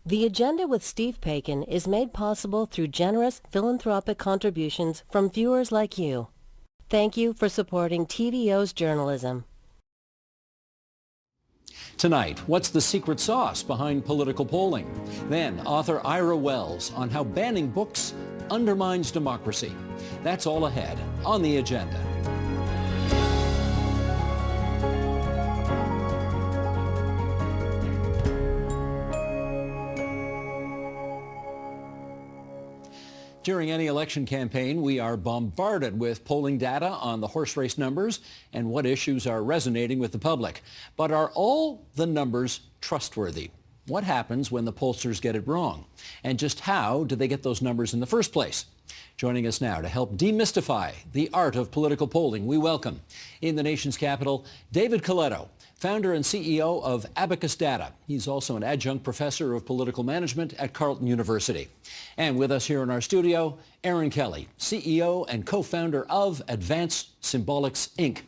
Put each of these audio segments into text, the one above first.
The Agenda with Steve Paikin is made possible through generous philanthropic contributions from viewers like you. Thank you for supporting TVO's journalism. Tonight, what's the secret sauce behind political polling? Then, author Ira Wells on how banning books undermines democracy. That's all ahead on The Agenda. During any election campaign, we are bombarded with polling data on the horse race numbers and what issues are resonating with the public. But are all the numbers trustworthy? What happens when the pollsters get it wrong? And just how do they get those numbers in the first place? Joining us now to help demystify the art of political polling, we welcome, in the nation's capital, David Coletto, founder and CEO of Abacus Data. He's also an adjunct professor of political management at Carleton University. And with us here in our studio, Aaron Kelly, CEO and co-founder of Advanced Symbolics, Inc.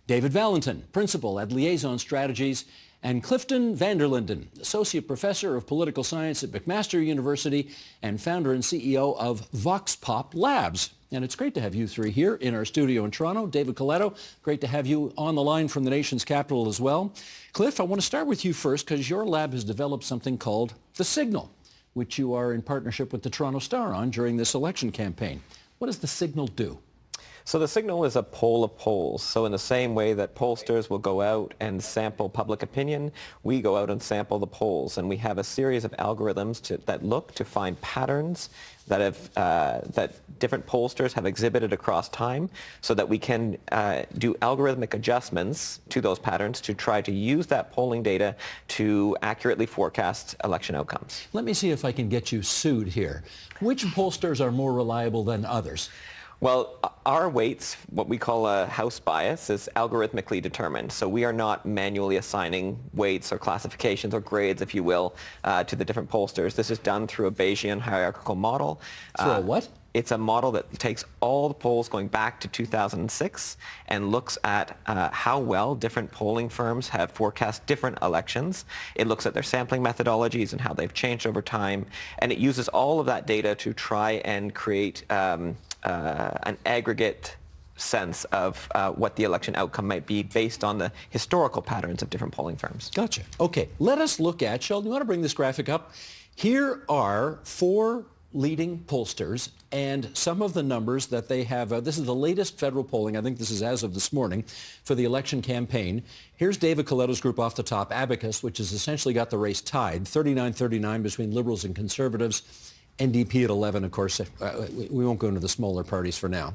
David Valentin, principal at Liaison Strategies, and Clifton Vanderlinden, associate professor of political science at McMaster University and founder and CEO of VoxPop Labs. And it's great to have you three here in our studio in Toronto. David Coletto, great to have you on the line from the nation's capital as well. Cliff, I want to start with you first because your lab has developed something called The Signal, which you are in partnership with the Toronto Star on during this election campaign. What does The Signal do? So The Signal is a poll of polls. So in the same way that pollsters will go out and sample public opinion, we go out and sample the polls. And we have a series of algorithms that look to find patterns that different pollsters have exhibited across time so that we can do algorithmic adjustments to those patterns to try to use that polling data to accurately forecast election outcomes. Let me see if I can get you sued here. Which pollsters are more reliable than others? Well, our weights, what we call a house bias, is algorithmically determined. So we are not manually assigning weights or classifications or grades, if you will, to the different pollsters. This is done through a Bayesian hierarchical model. Through a what? It's a model that takes all the polls going back to 2006 and looks at how well different polling firms have forecast different elections. It looks at their sampling methodologies and how they've changed over time. And it uses all of that data to try and create an aggregate sense of what the election outcome might be based on the historical patterns of different polling firms. Gotcha. Okay, let us look at, Sheldon, you want to bring this graphic up? Here are four leading pollsters and some of the numbers that they have. This is the latest federal polling. I think this is as of this morning for the election campaign. Here's David Coletto's group off the top, Abacus, which has essentially got the race tied, 39-39 between Liberals and Conservatives. NDP at 11, of course. We won't go into the smaller parties for now.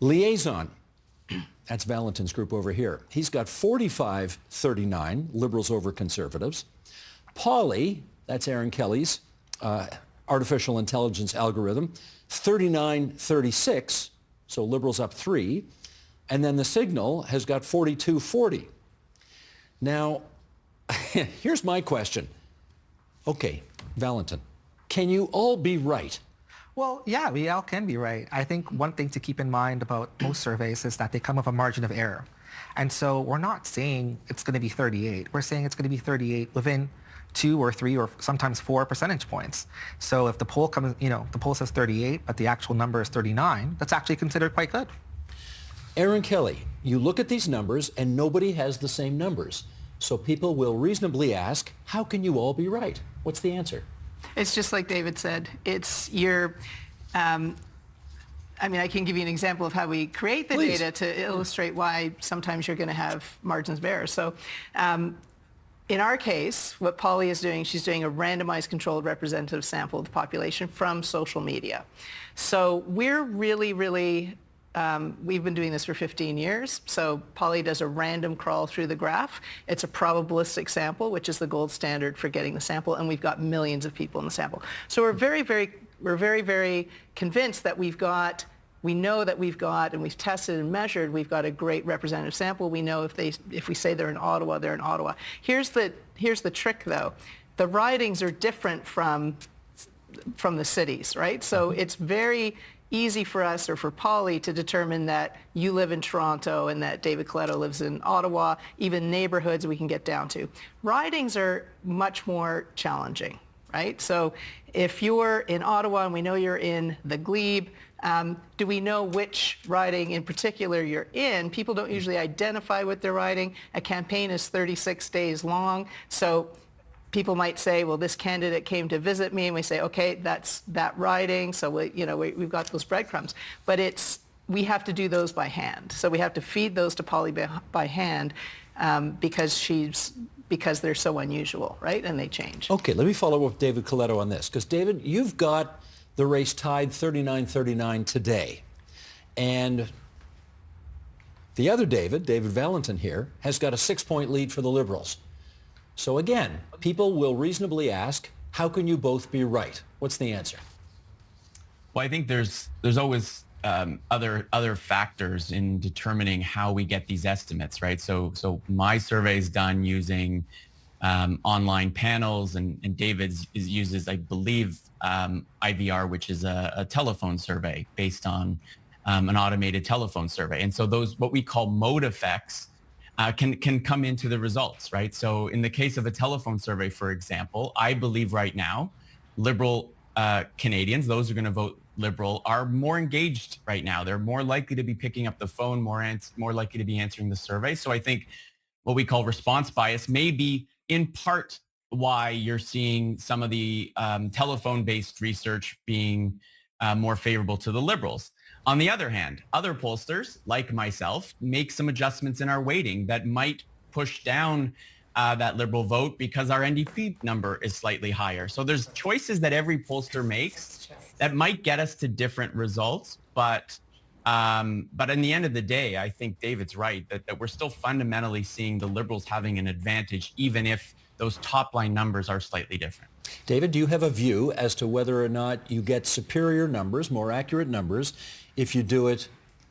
Liaison, that's Valentin's group over here. He's got 45-39, Liberals over Conservatives. Polly, that's Aaron Kelly's artificial intelligence algorithm, 39-36, so Liberals up 3. And then The Signal has got 42-40. Now, here's my question. Okay, Valentin, can you all be right? Well, yeah, we all can be right. I think one thing to keep in mind about most surveys is that they come with a margin of error. And so we're not saying it's going to be 38. We're saying it's going to be 38 within 2 or 3 or sometimes 4 percentage points. So if the poll comes, the poll says 38, but the actual number is 39, that's actually considered quite good. Aaron Kelly, you look at these numbers and nobody has the same numbers. So people will reasonably ask, how can you all be right? What's the answer? It's just like David said. It's your, I can give you an example of how we create the Please. data to illustrate why sometimes you're going to have margins of error. So in our case, what Polly is doing, she's doing a randomized controlled representative sample of the population from social media. So we're really, we've been doing this for 15 years. So Polly does a random crawl through the graph. It's a probabilistic sample, which is the gold standard for getting the sample, and we've got millions of people in the sample. So we're very convinced that we know that we've got, and we've tested and measured, we've got a great representative sample. We know if we say they're in Ottawa, they're in Ottawa. Here's the trick, though. The ridings are different from the cities, right? So it's very easy for us or for Polly to determine that you live in Toronto and that David Coletto lives in Ottawa, even neighborhoods we can get down to. Ridings are much more challenging. right? So if you're in Ottawa and we know you're in the Glebe, do we know which riding in particular you're in? People don't usually identify what they're riding. A campaign is 36 days long. So people might say, well, this candidate came to visit me, and we say, okay, that's that riding. So we've got those breadcrumbs. But we have to do those by hand. So we have to feed those to Polly by hand because they're so unusual, right? And they change. Okay, let me follow up with David Coletto on this, because David, you've got the race tied 39-39 today. And the other David Valentin here, has got a 6-point lead for the Liberals. So again, people will reasonably ask, how can you both be right? What's the answer? Well, I think there's always other factors in determining how we get these estimates, right? So my survey is done using online panels, and David's uses, I believe, IVR, which is a telephone survey based on an automated telephone survey. And so those, what we call mode effects, can come into the results, right? So in the case of a telephone survey, for example, I believe right now, Liberal Canadians, those who are going to vote Liberal, are more engaged right now. They're more likely to be picking up the phone, more likely to be answering the survey. So I think what we call response bias may be in part why you're seeing some of the telephone-based research being more favorable to the Liberals. On the other hand, other pollsters, like myself, make some adjustments in our weighting that might push down that Liberal vote because our NDP number is slightly higher. So there's choices that every pollster makes that might get us to different results. But in the end of the day, I think David's right that we're still fundamentally seeing the Liberals having an advantage, even if those top line numbers are slightly different. David, do you have a view as to whether or not you get superior numbers, more accurate numbers, if you do it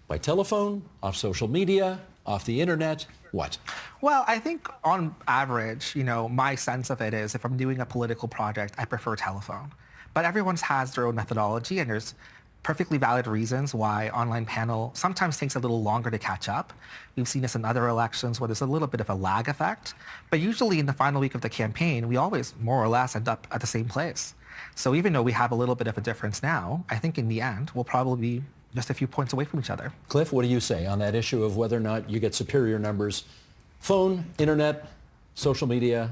by telephone, off social media, off the internet? What? Well, I think on average, my sense of it is if I'm doing a political project, I prefer telephone. But everyone has their own methodology, and there's perfectly valid reasons why online panel sometimes takes a little longer to catch up. We've seen this in other elections where there's a little bit of a lag effect. But usually in the final week of the campaign, we always more or less end up at the same place. So even though we have a little bit of a difference now, I think in the end, we'll probably be just a few points away from each other. Cliff, what do you say on that issue of whether or not you get superior numbers? Phone, internet, social media,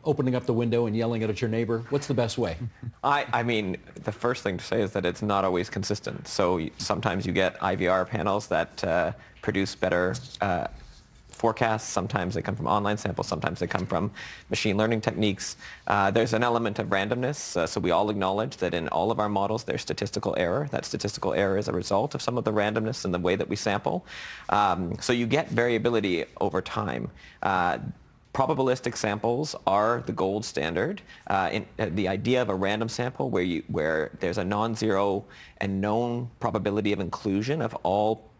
opening up the window and yelling at your neighbor. What's the best way? I mean, the first thing to say is that it's not always consistent. So sometimes you get IVR panels that produce better forecasts. Sometimes they come from online samples. Sometimes they come from machine learning techniques. There's an element of randomness. So we all acknowledge that in all of our models, there's statistical error. That statistical error is a result of some of the randomness in the way that we sample. So you get variability over time. Probabilistic samples are the gold standard. The idea of a random sample where there's a non-zero and known probability of inclusion of all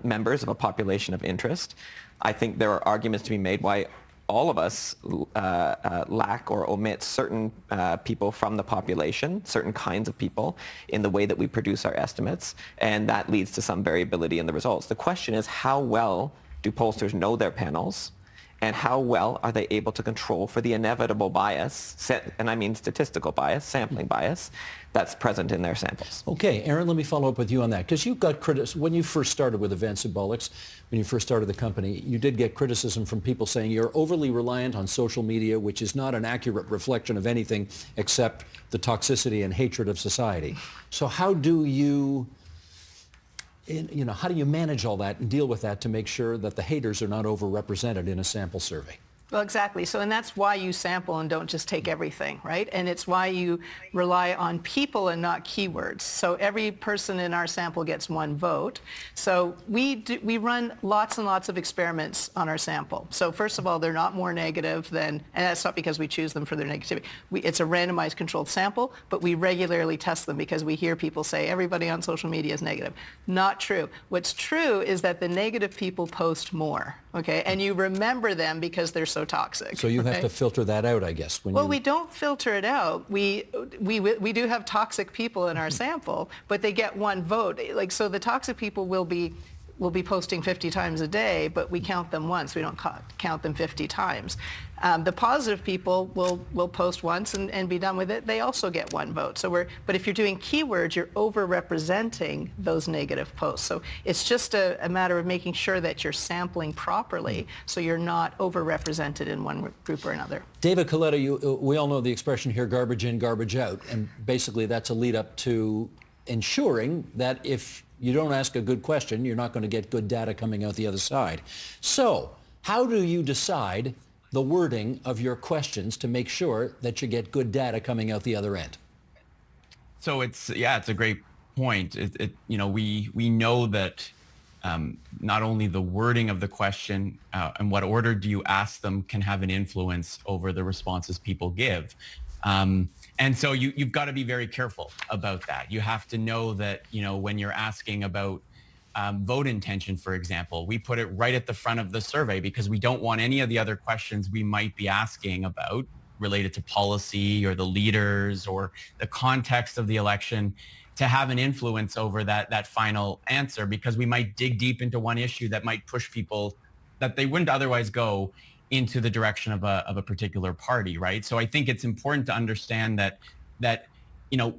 members of a population of interest. I think there are arguments to be made why all of us lack or omit certain people from the population, certain kinds of people, in the way that we produce our estimates, and that leads to some variability in the results. The question is, how well do pollsters know their panels, and how well are they able to control for the inevitable bias, and I mean statistical bias, sampling bias, that's present in their samples. Okay, Aaron, let me follow up with you on that, because you got criticism when you first started with Event Symbolics, when you first started the company, you did get criticism from people saying you're overly reliant on social media, which is not an accurate reflection of anything except the toxicity and hatred of society. So how do you manage all that and deal with that to make sure that the haters are not overrepresented in a sample survey? Well, exactly. So, and that's why you sample and don't just take everything, right? And it's why you rely on people and not keywords. So every person in our sample gets one vote. So we run lots and lots of experiments on our sample. So first of all, they're not more negative than, and that's not because we choose them for their negativity. It's a randomized controlled sample, but we regularly test them because we hear people say everybody on social media is negative. Not true. What's true is that the negative people post more, okay? And you remember them because they're so toxic. So you have to filter that out, I guess. Well, we don't filter it out. We do have toxic people in our sample, but they get one vote. So the toxic people will be will be posting 50 times a day, but we count them once. We don't count them 50 times. The positive people will post once and be done with it. They also get one vote. But if you're doing keywords, you're over-representing those negative posts. So it's just a matter of making sure that you're sampling properly so you're not over-represented in one group or another. David Coletta, we all know the expression here, garbage in, garbage out. And basically that's a lead up to ensuring that if you don't ask a good question, you're not going to get good data coming out the other side. So how do you decide the wording of your questions to make sure that you get good data coming out the other end? So it's a great point. We know that not only the wording of the question and what order do you ask them can have an influence over the responses people give. And so you've got to be very careful about that. You have to know that, when you're asking about vote intention, for example, we put it right at the front of the survey because we don't want any of the other questions we might be asking about related to policy or the leaders or the context of the election to have an influence over that final answer, because we might dig deep into one issue that might push people that they wouldn't otherwise go into the direction of a particular party, right? So I think it's important to understand that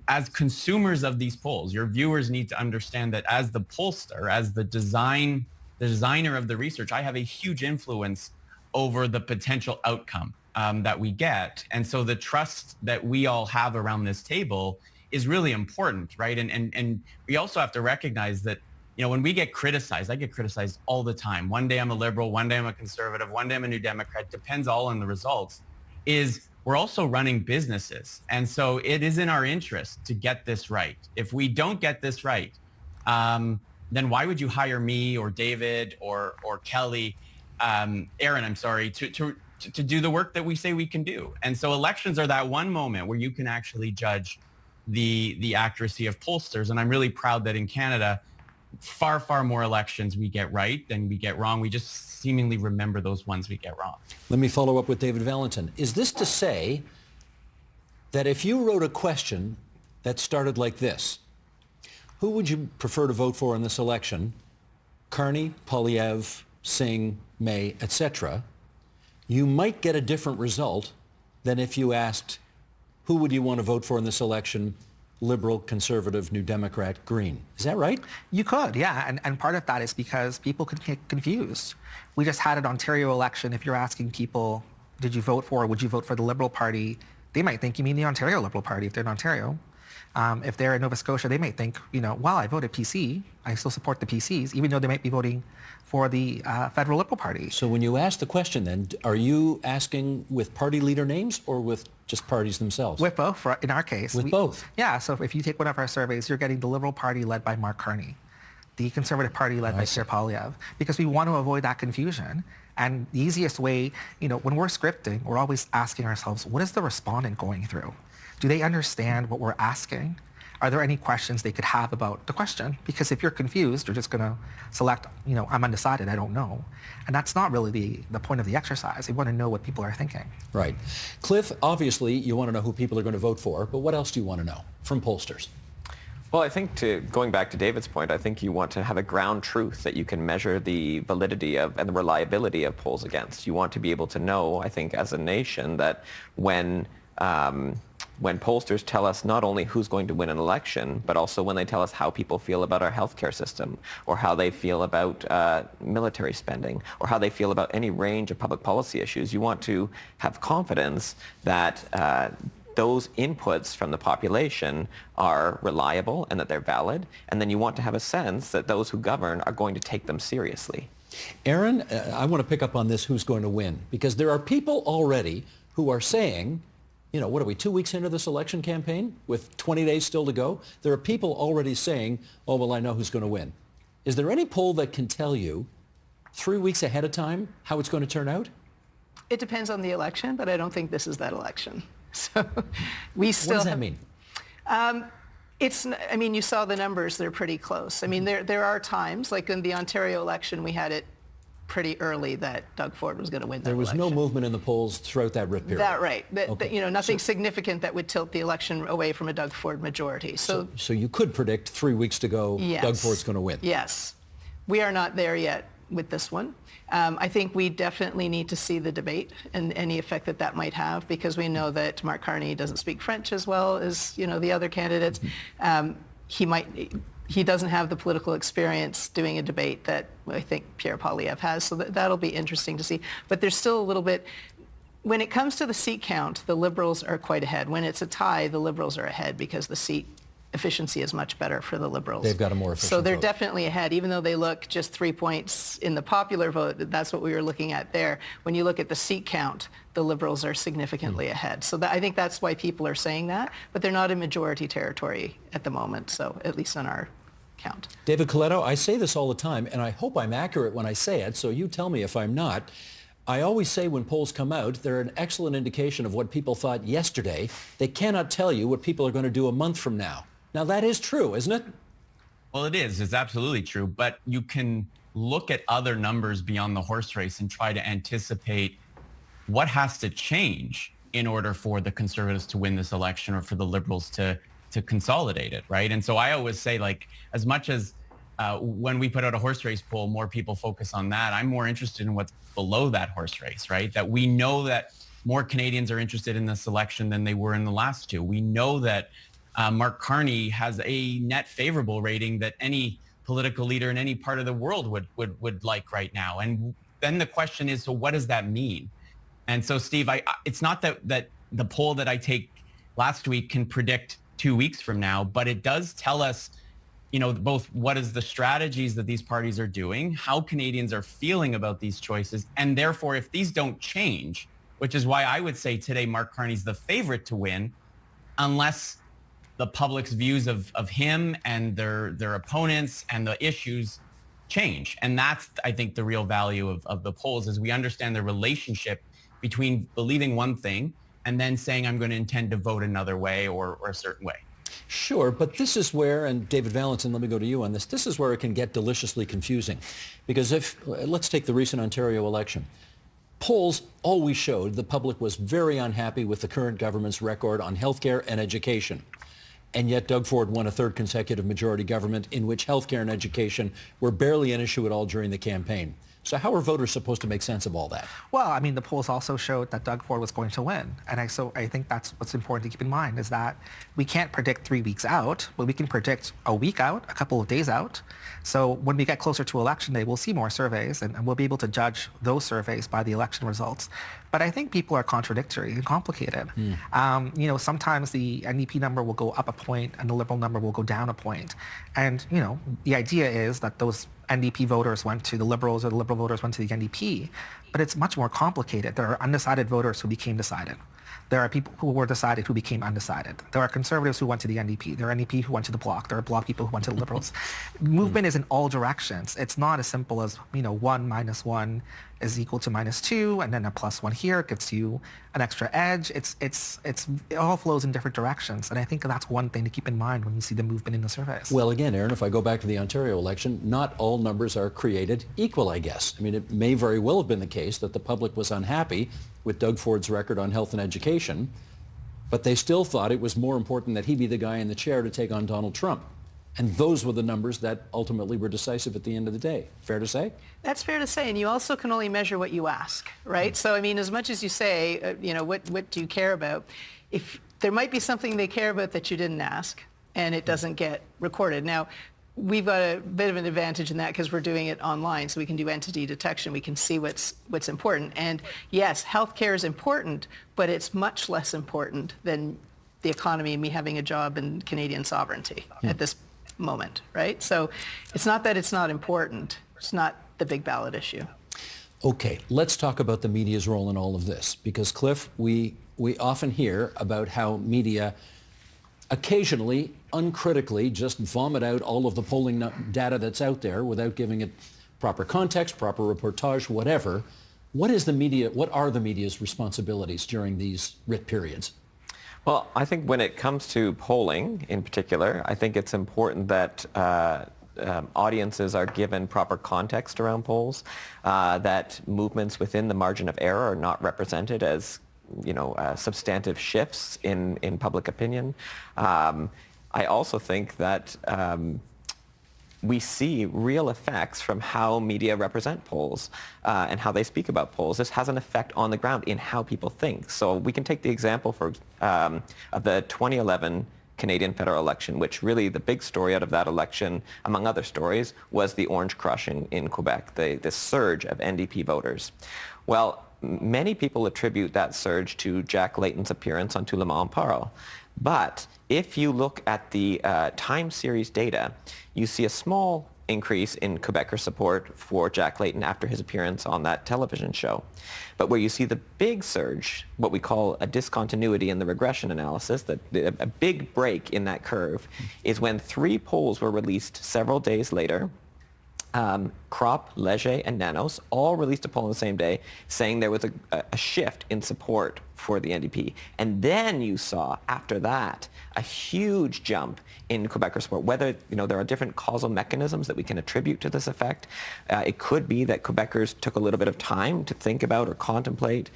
as consumers of these polls, your viewers need to understand that as the pollster, as the designer of the research, I have a huge influence over the potential outcome that we get. And so the trust that we all have around this table is really important, right? And we also have to recognize that, when we get criticized, I get criticized all the time. One day I'm a liberal, one day I'm a conservative, one day I'm a New Democrat, depends all on the results, we're also running businesses. And so it is in our interest to get this right. If we don't get this right, then why would you hire me or David or Kelly, Aaron, I'm sorry, to do the work that we say we can do? And so elections are that one moment where you can actually judge the accuracy of pollsters. And I'm really proud that in Canada, far, far more elections we get right than we get wrong. We just seemingly remember those ones we get wrong. Let me follow up with David Valentin. Is this to say that if you wrote a question that started like this, who would you prefer to vote for in this election? Carney, Poilievre, Singh, May, etc. You might get a different result than if you asked, who would you want to vote for in this election? Liberal, conservative, New Democrat, Green. Is that right? You could, yeah. And part of that is because people could get confused. We just had an Ontario election. If you're asking people, did you vote for or would you vote for the Liberal Party? They might think you mean the Ontario Liberal Party if they're in Ontario. If they're in Nova Scotia, they might think, well, I voted PC. I still support the PCs, even though they might be voting for the federal Liberal Party. So when you ask the question then, are you asking with party leader names or with just parties themselves? With both, in our case. With both? Yeah, so if you take one of our surveys, you're getting the Liberal Party led by Mark Carney, the Conservative Party led by Pierre Poilievre, because we want to avoid that confusion. And the easiest way, when we're scripting, we're always asking ourselves, what is the respondent going through? Do they understand what we're asking? Are there any questions they could have about the question? Because if you're confused, you're just going to select, I'm undecided, I don't know. And that's not really the point of the exercise. You want to know what people are thinking. Right. Cliff, obviously you want to know who people are going to vote for, but what else do you want to know from pollsters? Well, I think going back to David's point, I think you want to have a ground truth that you can measure the validity of and the reliability of polls against. You want to be able to know, I think, as a nation, that when pollsters tell us not only who's going to win an election, but also when they tell us how people feel about our healthcare system, or how they feel about military spending, or how they feel about any range of public policy issues, you want to have confidence that those inputs from the population are reliable and that they're valid, and then you want to have a sense that those who govern are going to take them seriously. Aaron, I want to pick up on this, who's going to win, because there are people already who are saying, what are we, 2 weeks into this election campaign with 20 days still to go? There are people already saying, oh, well, I know who's going to win. Is there any poll that can tell you 3 weeks ahead of time how it's going to turn out? It depends on the election, but I don't think this is that election. So we still. What does that mean? You saw the numbers, they're pretty close. There are times, like in the Ontario election, we had it pretty early that Doug Ford was going to win that election. There was no movement in the polls throughout that rip period. That right. Nothing significant that would tilt the election away from a Doug Ford majority. So you could predict 3 weeks to go, yes, Doug Ford's going to win. Yes. We are not there yet with this one. I think we definitely need to see the debate and any effect that that might have, because we know that Mark Carney doesn't speak French as well as, you know, the other candidates. He doesn't have the political experience doing a debate that I think Pierre Poilievre has, so that'll be interesting to see. But there's still a little bit, when it comes to the seat count, the Liberals are quite ahead. When it's a tie, the Liberals are ahead because the seat efficiency is much better for the Liberals. They've got a more efficient So they're vote. definitely ahead, even though they look just 3 points in the popular vote. That's what we were looking at there. When you look at the seat count, the Liberals are significantly ahead. So I think that's why people are saying that, but they're not in majority territory at the moment, so at least on our count. David Coletto, I say this all the time, and I hope I'm accurate when I say it, so you tell me if I'm not. I always say when polls come out, they're an excellent indication of what people thought yesterday. They cannot tell you what people are going to do a month from now. Now, that is true, isn't it? Well, it is. It's absolutely true. But you can look at other numbers beyond the horse race and try to anticipate what has to change in order for the Conservatives to win this election or for the Liberals to consolidate it, right? And so I always say, like, as much as when we put out a horse race poll, more people focus on that, I'm more interested in what's below that horse race, right? That we know that more Canadians are interested in this election than they were in the last two. We know that Mark Carney has a net favorable rating that any political leader in any part of the world would like right now. And then the question is, so what does that mean? And so, Steve, it's not that the poll that I take last week can predict 2 weeks from now, but it does tell us, you know, both what is the strategies that these parties are doing, how Canadians are feeling about these choices, and therefore, if these don't change, which is why I would say today Mark Carney's the favorite to win, unless the public's views of him and their opponents and the issues change. And that's, I think, the real value of the polls, is we understand the relationship between believing one thing and then saying I'm going to intend to vote another way or a certain way. Sure, but this is where, and David Valentin, let me go to you on this, this is where it can get deliciously confusing. Because let's take the recent Ontario election. Polls always showed the public was very unhappy with the current government's record on healthcare and education. And yet Doug Ford won a third consecutive majority government in which healthcare and education were barely an issue at all during the campaign. So how are voters supposed to make sense of all that? Well, I mean, the polls also showed that Doug Ford was going to win. And I think that's what's important to keep in mind, is that we can't predict 3 weeks out, but we can predict a week out, a couple of days out. So when we get closer to election day, we'll see more surveys, and we'll be able to judge those surveys by the election results. But I think people are contradictory and complicated. You know, sometimes the NDP number will go up a point and the Liberal number will go down a point. And, you know, the idea is that those NDP voters went to the Liberals or the Liberal voters went to the NDP. But it's much more complicated. There are undecided voters who became decided. There are people who were decided who became undecided. There are Conservatives who went to the NDP. There are NDP who went to the Bloc. There are Bloc people who went to the Liberals. Movement is in all directions. It's not as simple as, you know, 1 minus 1 is equal to -2, and then a +1 here gives you an extra edge. It all flows in different directions. And I think that's one thing to keep in mind when you see the movement in the surveys. Well, again, Aaron, if I go back to the Ontario election, not all numbers are created equal, I guess. I mean, it may very well have been the case that the public was unhappy with Doug Ford's record on health and education, but they still thought it was more important that he be the guy in the chair to take on Donald Trump. And those were the numbers that ultimately were decisive at the end of the day. Fair to say? That's fair to say, and you also can only measure what you ask, right? So, I mean, as much as you say, you know, what do you care about? If there might be something they care about that you didn't ask, and it doesn't get recorded. Now, we've got a bit of an advantage in that because we're doing it online, so we can do entity detection. We can see what's important. And yes, healthcare is important, but it's much less important than the economy and me having a job and Canadian sovereignty at this moment, right? So it's not that it's not important. It's not the big ballot issue. Okay, let's talk about the media's role in all of this, because Cliff, we often hear about how media occasionally, uncritically, just vomit out all of the polling data that's out there without giving it proper context, proper reportage, whatever. What are the media's responsibilities during these writ periods? Well, I think when it comes to polling in particular, I think it's important that audiences are given proper context around polls, that movements within the margin of error are not represented as, you know, substantive shifts in public opinion. I also think that we see real effects from how media represent polls and how they speak about polls. This has an effect on the ground in how people think. So we can take the example of the 2011 Canadian federal election, which really the big story out of that election, among other stories, was the orange crush in Quebec, the surge of NDP voters. Well, many people attribute that surge to Jack Layton's appearance on Tout le monde en parle. But if you look at the time series data, you see a small increase in Quebecer support for Jack Layton after his appearance on that television show. But where you see the big surge, what we call a discontinuity in the regression analysis, a big break in that curve, is when 3 polls were released several days later. Crop, Leger, and Nanos all released a poll on the same day saying there was a shift in support for the NDP. And then you saw, after that, a huge jump in Quebecer support. Whether there are different causal mechanisms that we can attribute to this effect. It could be that Quebecers took a little bit of time to think about or contemplate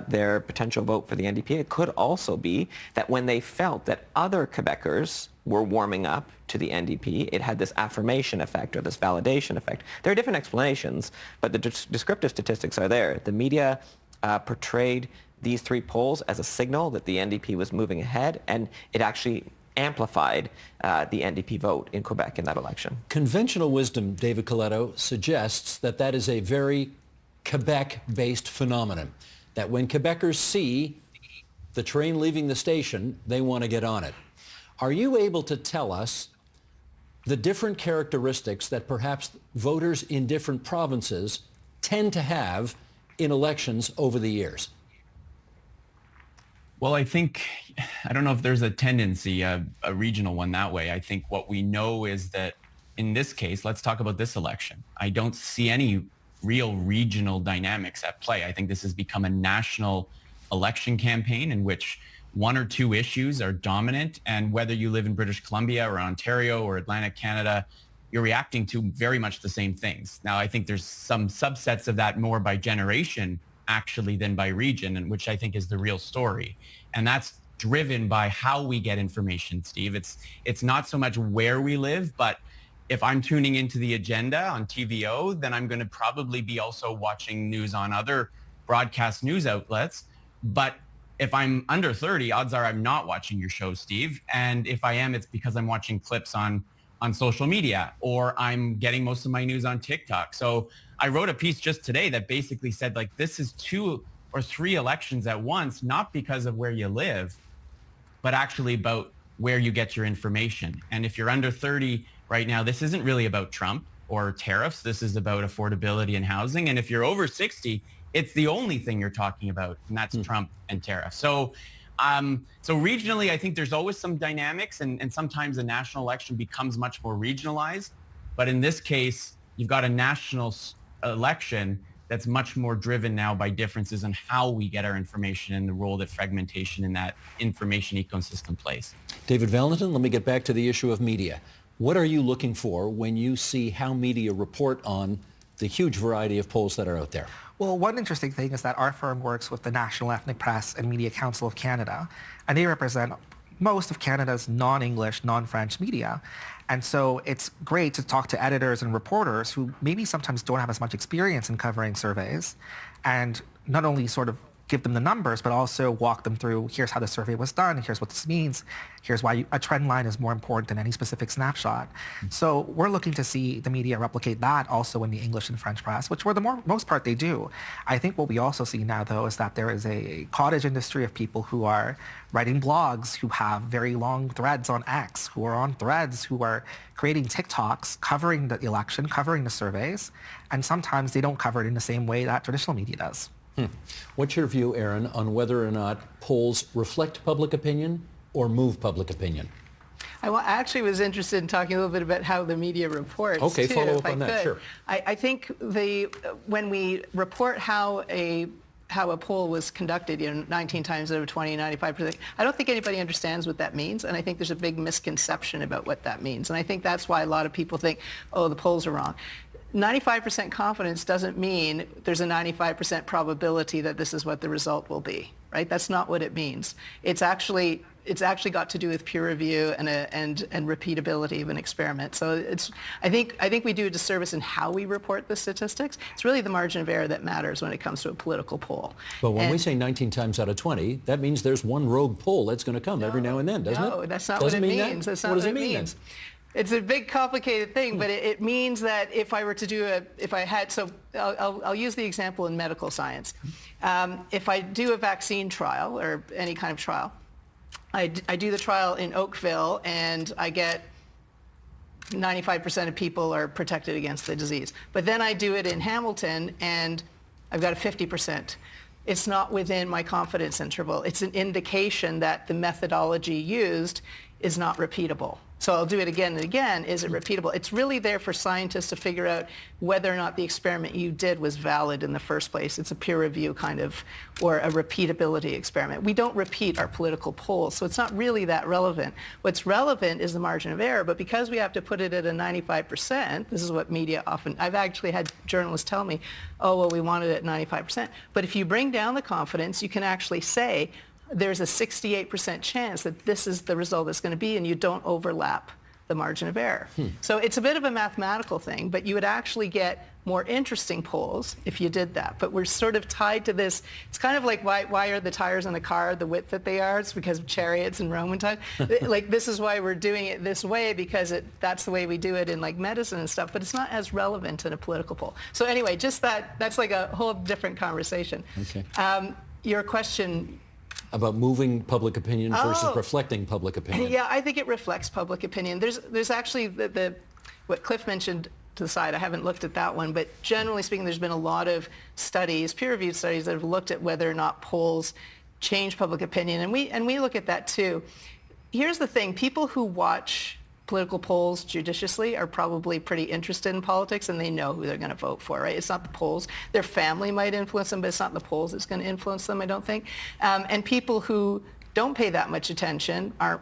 their potential vote for the NDP. It could also be that when they felt that other Quebecers were warming up to the NDP, it had this affirmation effect or this validation effect. There are different explanations, but the descriptive statistics are there. The media portrayed these 3 polls as a signal that the NDP was moving ahead, and it actually amplified the NDP vote in Quebec in that election. Conventional wisdom, David Coletto, suggests that that is a very Quebec-based phenomenon, that when Quebecers see the train leaving the station, they want to get on it. Are you able to tell us the different characteristics that perhaps voters in different provinces tend to have in elections over the years? Well, I don't know if there's a tendency, a regional one that way. I think what we know is that in this case, let's talk about this election. I don't see any real regional dynamics at play. I think this has become a national election campaign in which 1 or 2 issues are dominant, and whether you live in British Columbia or Ontario or Atlantic Canada, you're reacting to very much the same things. Now, I think there's some subsets of that more by generation actually than by region, and which I think is the real story. And that's driven by how we get information, Steve. It's not so much where we live, but if I'm tuning into the agenda on TVO, then I'm going to probably be also watching news on other broadcast news outlets. But if I'm under 30, odds are I'm not watching your show, Steve. And if I am, it's because I'm watching clips on social media, or I'm getting most of my news on TikTok. So I wrote a piece just today that basically said, like, this is 2 or 3 elections at once, not because of where you live, but actually about where you get your information. And if you're under 30 right now, this isn't really about Trump or tariffs. This is about affordability and housing. And if you're over 60, it's the only thing you're talking about, and that's Trump and tariffs. So regionally, I think there's always some dynamics, and sometimes a national election becomes much more regionalized. But in this case, you've got a national election that's much more driven now by differences in how we get our information and the role that fragmentation in that information ecosystem plays. David Valentin, let me get back to the issue of media. What are you looking for when you see how media report on the huge variety of polls that are out there? Well, one interesting thing is that our firm works with the National Ethnic Press and Media Council of Canada, and they represent most of Canada's non-English, non-French media. And so it's great to talk to editors and reporters who maybe sometimes don't have as much experience in covering surveys, and not only sort of give them the numbers, but also walk them through, here's how the survey was done, here's what this means, here's why a trend line is more important than any specific snapshot. So we're looking to see the media replicate that also in the English and French press, which for the most part they do. I think what we also see now, though, is that there is a cottage industry of people who are writing blogs, who have very long threads on X, who are on Threads, who are creating TikToks, covering the election, covering the surveys, and sometimes they don't cover it in the same way that traditional media does. What's your view, Aaron, on whether or not polls reflect public opinion or move public opinion? I actually was interested in talking a little bit about how the media reports. Okay, too, follow if up I on that, could. sure. I think when we report how a poll was conducted, 19 times out of 20, 95%, I don't think anybody understands what that means, and I think there's a big misconception about what that means. And I think that's why a lot of people think, oh, the polls are wrong. 95% confidence doesn't mean there's a 95% probability that this is what the result will be. right? That's not what it means. It's actually got to do with peer review and repeatability of an experiment. So I think we do a disservice in how we report the statistics. It's really the margin of error that matters when it comes to a political poll. But when we say 19 times out of 20, that means there's one rogue poll that's going to come every now and then, doesn't it? No, that's not what it means. That's not what it means. It's a big, complicated thing, but it means that if I were to do I'll use the example in medical science. If I do a vaccine trial or any kind of trial, I do the trial in Oakville and I get 95% of people are protected against the disease. But then I do it in Hamilton and I've got a 50%. It's not within my confidence interval. It's an indication that the methodology used is not repeatable. So I'll do it again and again. Is it repeatable? It's really there for scientists to figure out whether or not the experiment you did was valid in the first place. It's a peer review kind of, or a repeatability experiment. We don't repeat our political polls, so it's not really that relevant. What's relevant is the margin of error, but because we have to put it at a 95%, this is what media often, I've actually had journalists tell me, oh, well, we want it at 95%. But if you bring down the confidence, you can actually say, there's a 68% chance that this is the result it's going to be, and you don't overlap the margin of error. So it's a bit of a mathematical thing, but you would actually get more interesting polls if you did that. But we're sort of tied to this. It's kind of like why are the tires in a car the width that they are? It's because of chariots in Roman times. Like, this is why we're doing it this way, because that's the way we do it in like medicine and stuff, but it's not as relevant in a political poll. So anyway, just that's like a whole different conversation. Okay. Your question about moving public opinion versus reflecting public opinion. Yeah, I think it reflects public opinion. There's actually what Cliff mentioned to the side. I haven't looked at that one, but generally speaking, there's been a lot of studies, peer-reviewed studies, that have looked at whether or not polls change public opinion, and we look at that too. Here's the thing: people who watch political polls judiciously are probably pretty interested in politics, and they know who they're going to vote for, right? It's not the polls. Their family might influence them, but it's not the polls that's going to influence them, I don't think. And people who don't pay that much attention aren't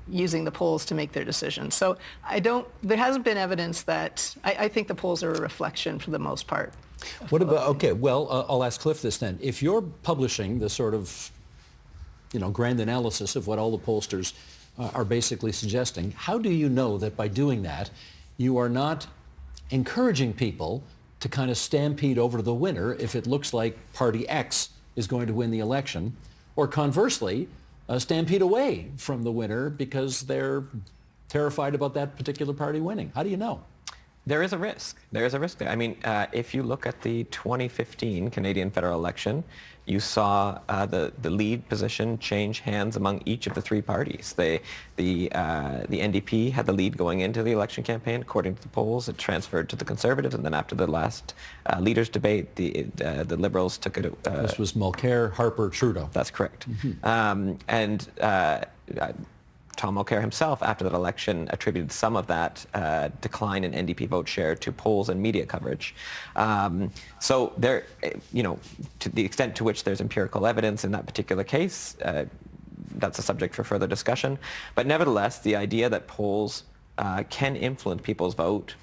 using the polls to make their decisions. So there hasn't been evidence that, I think the polls are a reflection for the most part. What about, okay, well, I'll ask Cliff this then. If you're publishing the sort of, grand analysis of what all the pollsters are basically suggesting, how do you know that by doing that you are not encouraging people to kind of stampede over to the winner if it looks like party X is going to win the election, or conversely, stampede away from the winner because they're terrified about that particular party winning? How do you know? There is a risk. There is a risk there. I mean, if you look at the 2015 Canadian federal election, you saw the lead position change hands among each of the three parties. The NDP had the lead going into the election campaign. According to the polls, it transferred to the Conservatives, and then after the last leaders' debate, the Liberals took it. This was Mulcair, Harper, Trudeau. That's correct. Tom Mulcair himself, after that election, attributed some of that decline in NDP vote share to polls and media coverage. So there, to the extent to which there's empirical evidence in that particular case, that's a subject for further discussion. But nevertheless, the idea that polls can influence people's vote,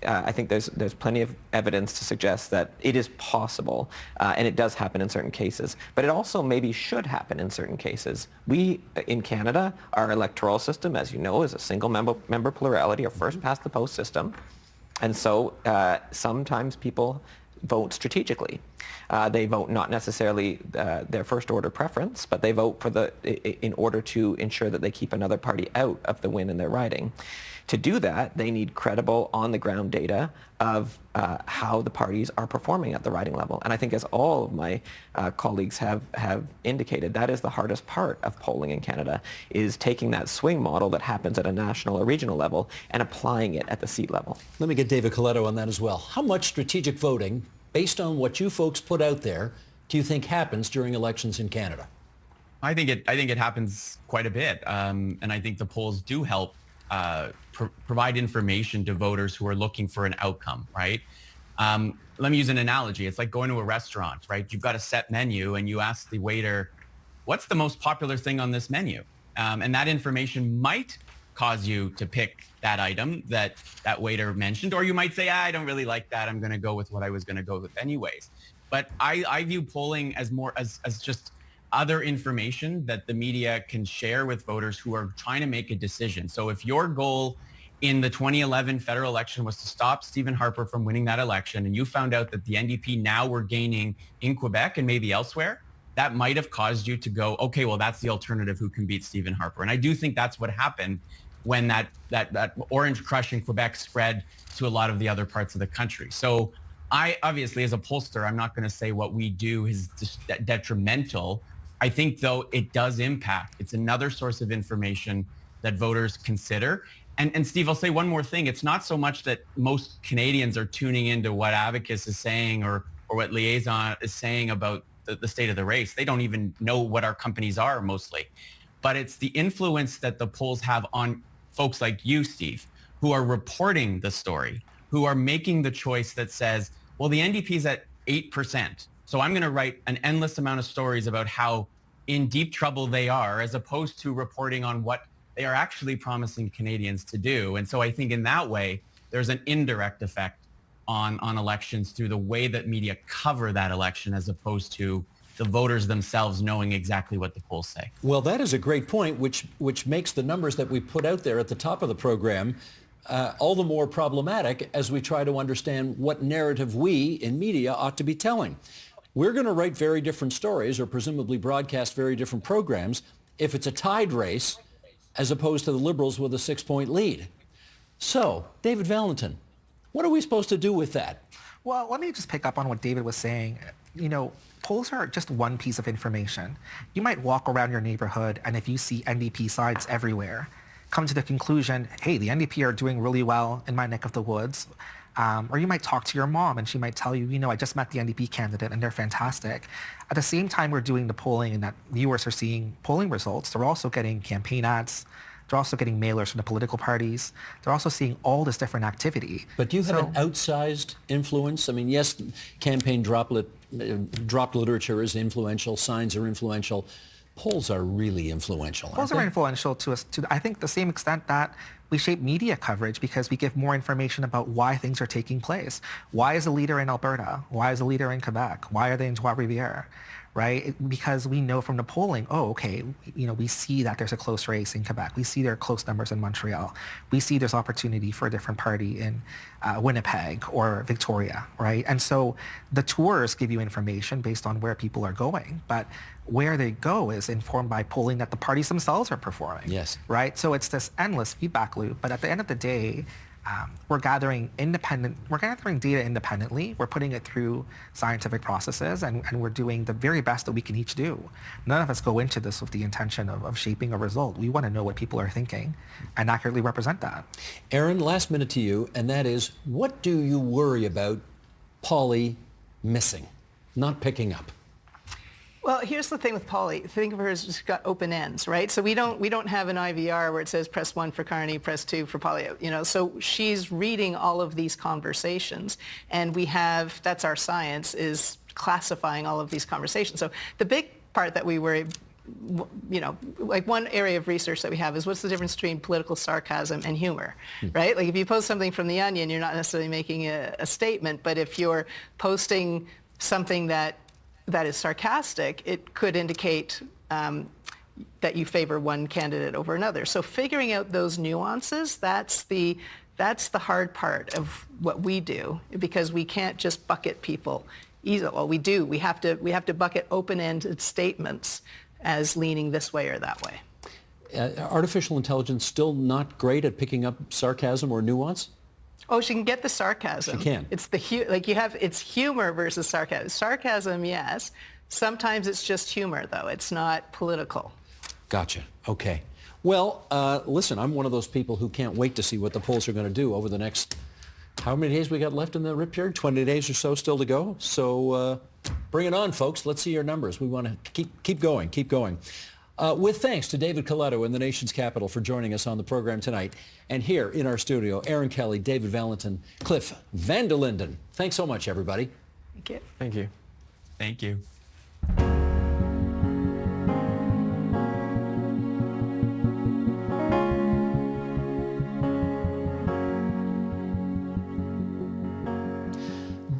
I think there's plenty of evidence to suggest that it is possible, and it does happen in certain cases. But it also maybe should happen in certain cases. We, in Canada, our electoral system, as you know, is a single member plurality, or first past the post system. And so sometimes people vote strategically. They vote not necessarily their first order preference, but they vote in order to ensure that they keep another party out of the win in their riding. To do that, they need credible, on-the-ground data of how the parties are performing at the riding level. And I think, as all of my colleagues have indicated, that is the hardest part of polling in Canada, is taking that swing model that happens at a national or regional level and applying it at the seat level. Let me get David Coletto on that as well. How much strategic voting, based on what you folks put out there, do you think happens during elections in Canada? I think it happens quite a bit, and I think the polls do help provide information to voters who are looking for an outcome, right? Let me use an analogy. It's like going to a restaurant, right? You've got a set menu and you ask the waiter, what's the most popular thing on this menu? And that information might cause you to pick that item that waiter mentioned, or you might say, I don't really like that. I'm going to go with what I was going to go with anyways. But I view polling as more as just other information that the media can share with voters who are trying to make a decision. So if your goal in the 2011 federal election was to stop Stephen Harper from winning that election, and you found out that the NDP now were gaining in Quebec and maybe elsewhere, that might have caused you to go, okay, well, that's the alternative who can beat Stephen Harper. And I do think that's what happened when that orange crush in Quebec spread to a lot of the other parts of the country. So I obviously, as a pollster, I'm not going to say what we do is detrimental. I think, though, it does impact. It's another source of information that voters consider. And Steve, I'll say one more thing. It's not so much that most Canadians are tuning into what Abacus is saying or what Liaison is saying about the state of the race. They don't even know what our companies are mostly. But it's the influence that the polls have on folks like you, Steve, who are reporting the story, who are making the choice that says, well, the NDP is at 8%. So I'm going to write an endless amount of stories about how in deep trouble they are, as opposed to reporting on what they are actually promising Canadians to do. And so I think in that way, there's an indirect effect on elections through the way that media cover that election, as opposed to the voters themselves knowing exactly what the polls say. Well, that is a great point, which makes the numbers that we put out there at the top of the program all the more problematic as we try to understand what narrative we in media ought to be telling. We're going to write very different stories or presumably broadcast very different programs if it's a tied race as opposed to the Liberals with a 6-point lead. So, David Valentin, what are we supposed to do with that? Well, let me just pick up on what David was saying. You know, polls are just one piece of information. You might walk around your neighborhood, and if you see NDP signs everywhere, come to the conclusion, hey, the NDP are doing really well in my neck of the woods. Or you might talk to your mom, and she might tell you, you know, I just met the NDP candidate, and they're fantastic. At the same time we're doing the polling and that viewers are seeing polling results, they're also getting campaign ads. They're also getting mailers from the political parties. They're also seeing all this different activity. But do you have an outsized influence? I mean, yes, campaign drop literature is influential, signs are influential. Polls are really influential, aren't Polls they? are influential to us, to I think the same extent that we shape media coverage because we give more information about why things are taking place. Why is a leader in Alberta? Why is a leader in Quebec? Why are they in Trois-Rivières? Right? Because we know from the polling, oh, okay, you know, we see that there's a close race in Quebec. We see there are close numbers in Montreal. We see there's opportunity for a different party in Winnipeg or Victoria, right? And so the tours give you information based on where people are going, but where they go is informed by polling that the parties themselves are performing. Yes. Right? So it's this endless feedback loop. But at the end of the day, we're gathering data independently. We're putting it through scientific processes, and we're doing the very best that we can each do. None of us go into this with the intention of shaping a result. We want to know what people are thinking and accurately represent that. Aaron, last minute to you, and that is, what do you worry about Polly missing, not picking up? Well, here's the thing with Polly. Think of her as just got open ends, right? So we don't have an IVR where it says press 1 for Carney, press 2 for Polly. You know, so she's reading all of these conversations, and that's our science, is classifying all of these conversations. So the big part that we worry, you know, like one area of research that we have is what's the difference between political sarcasm and humor, right? Like if you post something from The Onion, you're not necessarily making a statement, but if you're posting something that is sarcastic, it could indicate that you favor one candidate over another. So figuring out those nuances, that's the hard part of what we do, because we can't just bucket people easily. Well, we do. We have to bucket open-ended statements as leaning this way or that way. Artificial intelligence still not great at picking up sarcasm or nuance? Oh, she can get the sarcasm. She can. It's it's humor versus sarcasm. Sarcasm, yes. Sometimes it's just humor, though. It's not political. Gotcha. Okay. Well, listen, I'm one of those people who can't wait to see what the polls are going to do over the next, how many days we got left in the rip period? 20 days or so still to go. So bring it on, folks. Let's see your numbers. We want to keep going. With thanks to David Coletto in the nation's capital for joining us on the program tonight. And here in our studio, Aaron Kelly, David Valentin, Cliff Van der Linden. Thanks so much, everybody. Thank you. Thank you. Thank you.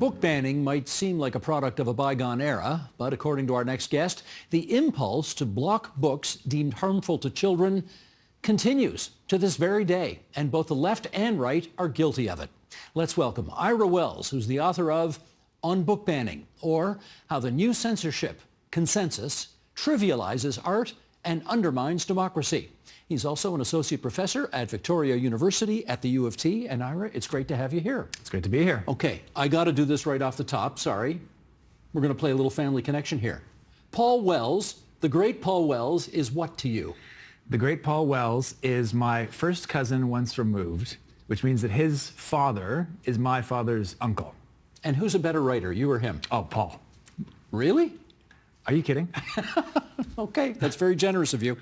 Book banning might seem like a product of a bygone era, but according to our next guest, the impulse to block books deemed harmful to children continues to this very day, and both the left and right are guilty of it. Let's welcome Ira Wells, who's the author of On Book Banning, or How the New Censorship Consensus Trivializes Art and Undermines Democracy. He's also an associate professor at Victoria University at the U of T. And Ira, it's great to have you here. It's great to be here. Okay, I got to do this right off the top. Sorry. We're going to play a little family connection here. Paul Wells, the great Paul Wells, is what to you? The great Paul Wells is my first cousin once removed, which means that his father is my father's uncle. And who's a better writer, you or him? Oh, Paul. Really? Are you kidding? Okay, that's very generous of you.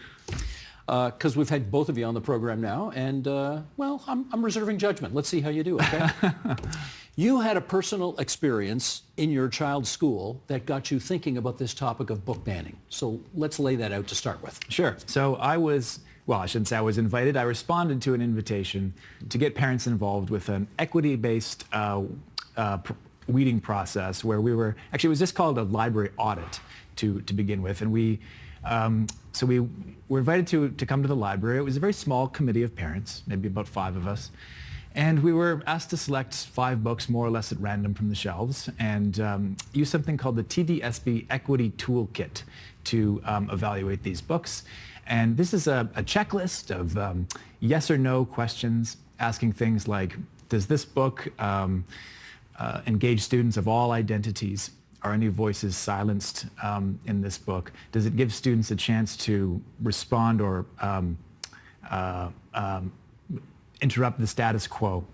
Because we've had both of you on the program now, and, well, I'm reserving judgment. Let's see how you do, okay? You had a personal experience in your child's school that got you thinking about this topic of book banning. So let's lay that out to start with. Sure. So I shouldn't say I was invited. I responded to an invitation to get parents involved with an equity-based weeding process where it was just called a library audit to begin with. And we were invited to come to the library. It was a very small committee of parents, maybe about 5 of us. And we were asked to select 5 books more or less at random from the shelves and use something called the TDSB Equity Toolkit to evaluate these books. And this is a checklist of yes or no questions asking things like, does this book engage students of all identities? Are any voices silenced in this book? Does it give students a chance to respond or interrupt the status quo?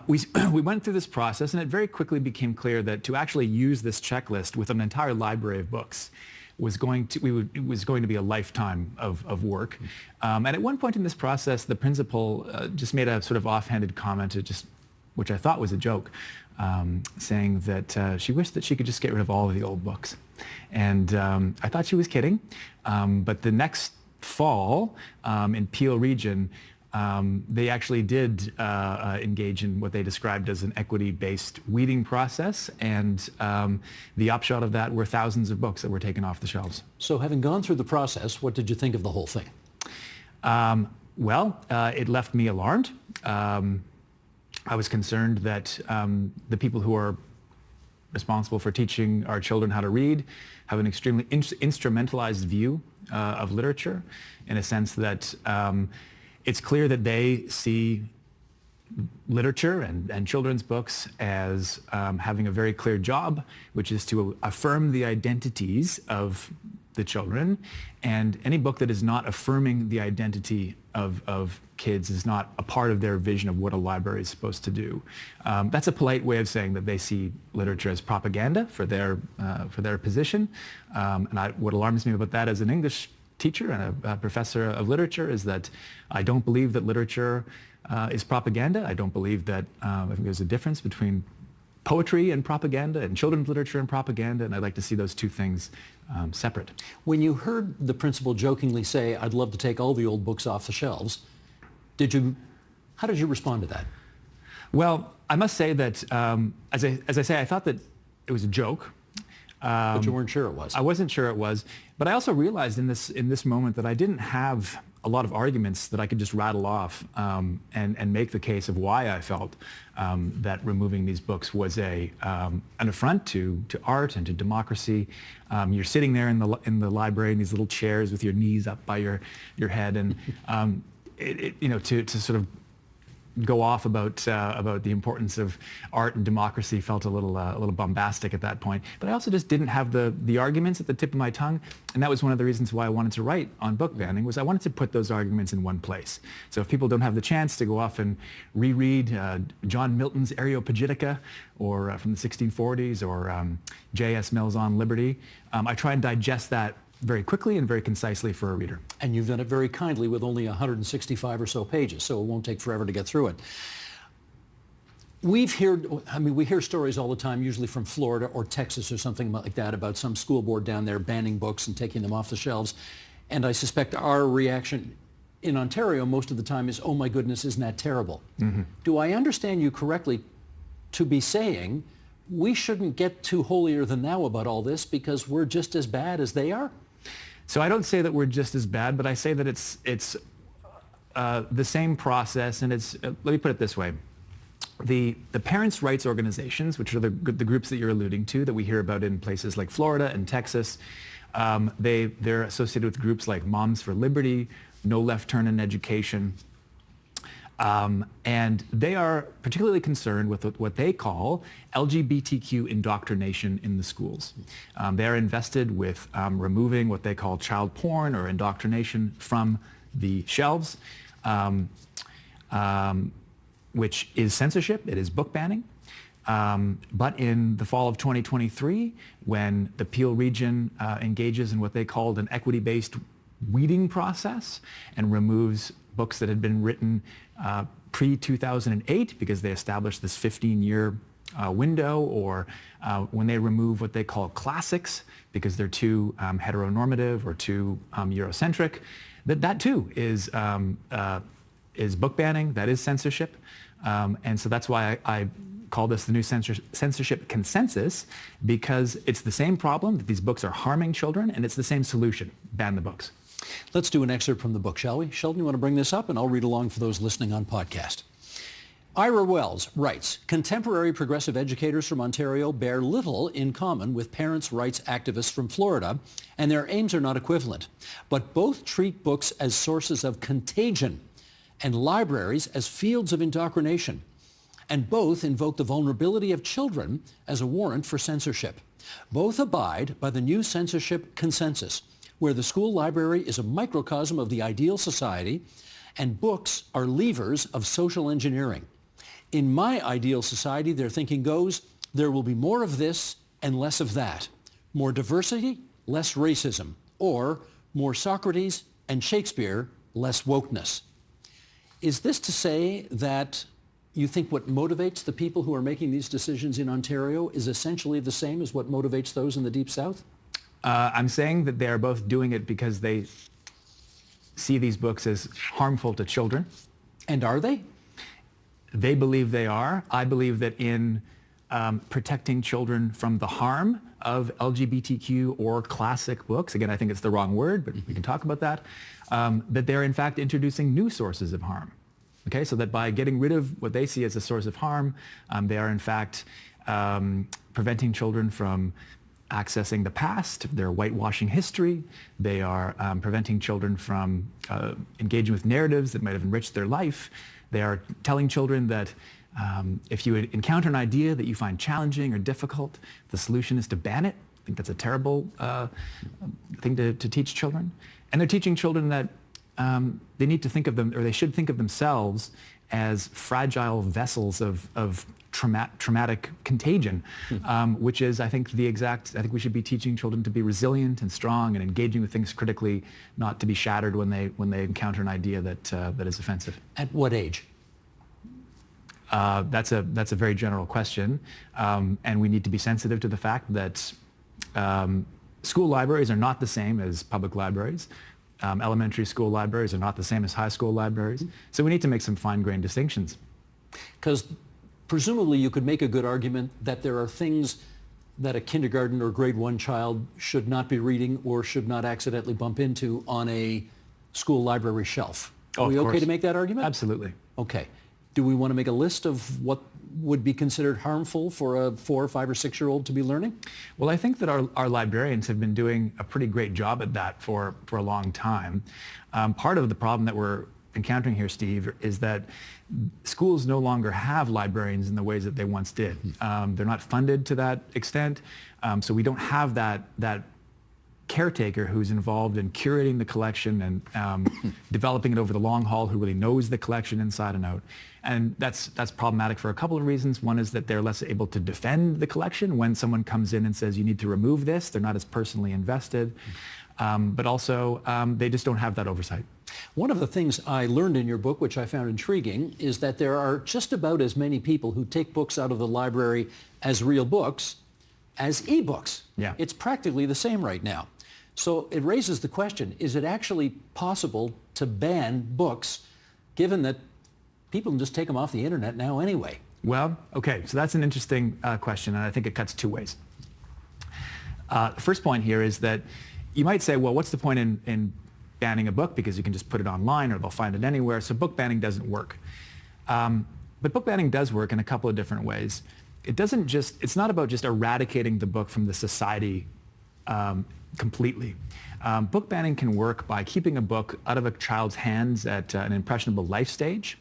We went through this process, and it very quickly became clear that to actually use this checklist with an entire library of books was going to be a lifetime of work. And at one point in this process, the principal just made a sort of offhanded comment, which I thought was a joke, saying that she wished that she could just get rid of all of the old books. And I thought she was kidding. But the next fall in Peel Region, they actually did engage in what they described as an equity-based weeding process. And the upshot of that were thousands of books that were taken off the shelves. So having gone through the process, what did you think of the whole thing? It left me alarmed. I was concerned that the people who are responsible for teaching our children how to read have an extremely instrumentalized view of literature, in a sense that it's clear that they see literature and children's books as having a very clear job, which is to affirm the identities of the children, and any book that is not affirming the identity of kids is not a part of their vision of what a library is supposed to do. That's a polite way of saying that they see literature as propaganda for their position. What alarms me about that as an English teacher and a professor of literature is that I don't believe that literature is propaganda. I don't believe that, I think there's a difference between poetry and propaganda and children's literature and propaganda, and I'd like to see those two things separate. When you heard the principal jokingly say, I'd love to take all the old books off the shelves, how did you respond to that? Well, I must say that, as I say, I thought that it was a joke. But you weren't sure it was. I wasn't sure it was. But I also realized in this moment that I didn't have a lot of arguments that I could just rattle off and make the case of why I felt that removing these books was an affront to art and to democracy. You're sitting there in the library in these little chairs with your knees up by your head, and to sort of go off about the importance of art and democracy felt a little bombastic at that point. But I also just didn't have the arguments at the tip of my tongue, and that was one of the reasons why I wanted to write on book banning, was I wanted to put those arguments in one place. So if people don't have the chance to go off and reread John Milton's Areopagitica or from the 1640s or J.S. Mill's On Liberty, I try and digest that very quickly and very concisely for a reader. And you've done it very kindly with only 165 or so pages, so it won't take forever to get through it. We hear stories all the time, usually from Florida or Texas or something like that, about some school board down there banning books and taking them off the shelves. And I suspect our reaction in Ontario most of the time is, oh my goodness, isn't that terrible? Mm-hmm. Do I understand you correctly to be saying we shouldn't get too holier than thou about all this because we're just as bad as they are? So I don't say that we're just as bad, but I say that it's the same process, and it's, let me put it this way. The parents' rights organizations, which are the groups that you're alluding to, that we hear about in places like Florida and Texas, they're associated with groups like Moms for Liberty, No Left Turn in Education, and they are particularly concerned with what they call LGBTQ indoctrination in the schools. They are invested with removing what they call child porn or indoctrination from the shelves, which is censorship. It is book banning. But in the fall of 2023, when the Peel region engages in what they called an equity-based weeding process and removes books that had been written pre-2008 because they established this 15-year window, or when they remove what they call classics because they're too heteronormative or too Eurocentric, that too is book banning. That is censorship. And so that's why I call this the new censorship consensus, because it's the same problem, that these books are harming children, and it's the same solution: ban the books. Let's do an excerpt from the book, shall we? Sheldon, you want to bring this up, and I'll read along for those listening on podcast. Ira Wells writes, contemporary progressive educators from Ontario bear little in common with parents' rights activists from Florida, and their aims are not equivalent. But both treat books as sources of contagion and libraries as fields of indoctrination. And both invoke the vulnerability of children as a warrant for censorship. Both abide by the new censorship consensus, where the school library is a microcosm of the ideal society and books are levers of social engineering. In my ideal society, their thinking goes, there will be more of this and less of that. More diversity, less racism. Or more Socrates and Shakespeare, less wokeness. Is this to say that you think what motivates the people who are making these decisions in Ontario is essentially the same as what motivates those in the Deep South? I'm saying that they are both doing it because they see these books as harmful to children. And are they? They believe they are. I believe that in protecting children from the harm of LGBTQ or classic books, again, I think it's the wrong word, but we can talk about that, that they're in fact introducing new sources of harm. Okay, so that by getting rid of what they see as a source of harm, they are in fact preventing children from accessing the past. They're whitewashing history. They are preventing children from engaging with narratives that might have enriched their life. They are telling children that if you encounter an idea that you find challenging or difficult, the solution is to ban it. I think that's a terrible thing to teach children. And they're teaching children that they need to think of them, or they should think of themselves as fragile vessels of traumatic contagion, which is, I think we should be teaching children to be resilient and strong and engaging with things critically, not to be shattered when they encounter an idea that is offensive. At what age? That's a very general question, and we need to be sensitive to the fact that school libraries are not the same as public libraries. Elementary school libraries are not the same as high school libraries. So we need to make some fine-grained distinctions. Because presumably you could make a good argument that there are things that a kindergarten or grade 1 child should not be reading or should not accidentally bump into on a school library shelf. Are we okay to make that argument? Absolutely. Okay. Do we want to make a list of what would be considered harmful for a 4 or 5 or 6-year-old to be learning? Well, I think that our librarians have been doing a pretty great job at that for a long time. Part of the problem that we're encountering here, Steve, is that schools no longer have librarians in the ways that they once did. They're not funded to that extent, so we don't have that caretaker who's involved in curating the collection and developing it over the long haul, who really knows the collection inside and out. And that's problematic for a couple of reasons. One is that they're less able to defend the collection when someone comes in and says, you need to remove this. They're not as personally invested. But also, they just don't have that oversight. One of the things I learned in your book, which I found intriguing, is that there are just about as many people who take books out of the library as real books as e-books. Yeah. It's practically the same right now. So it raises the question, is it actually possible to ban books, given that people can just take them off the internet now anyway? Well, okay, so that's an interesting question, and I think it cuts two ways. The first point here is that you might say, well, what's the point in banning a book, because you can just put it online or they'll find it anywhere, so book banning doesn't work. But book banning does work in a couple of different ways. It's not about just eradicating the book from the society completely. Book banning can work by keeping a book out of a child's hands at an impressionable life stage.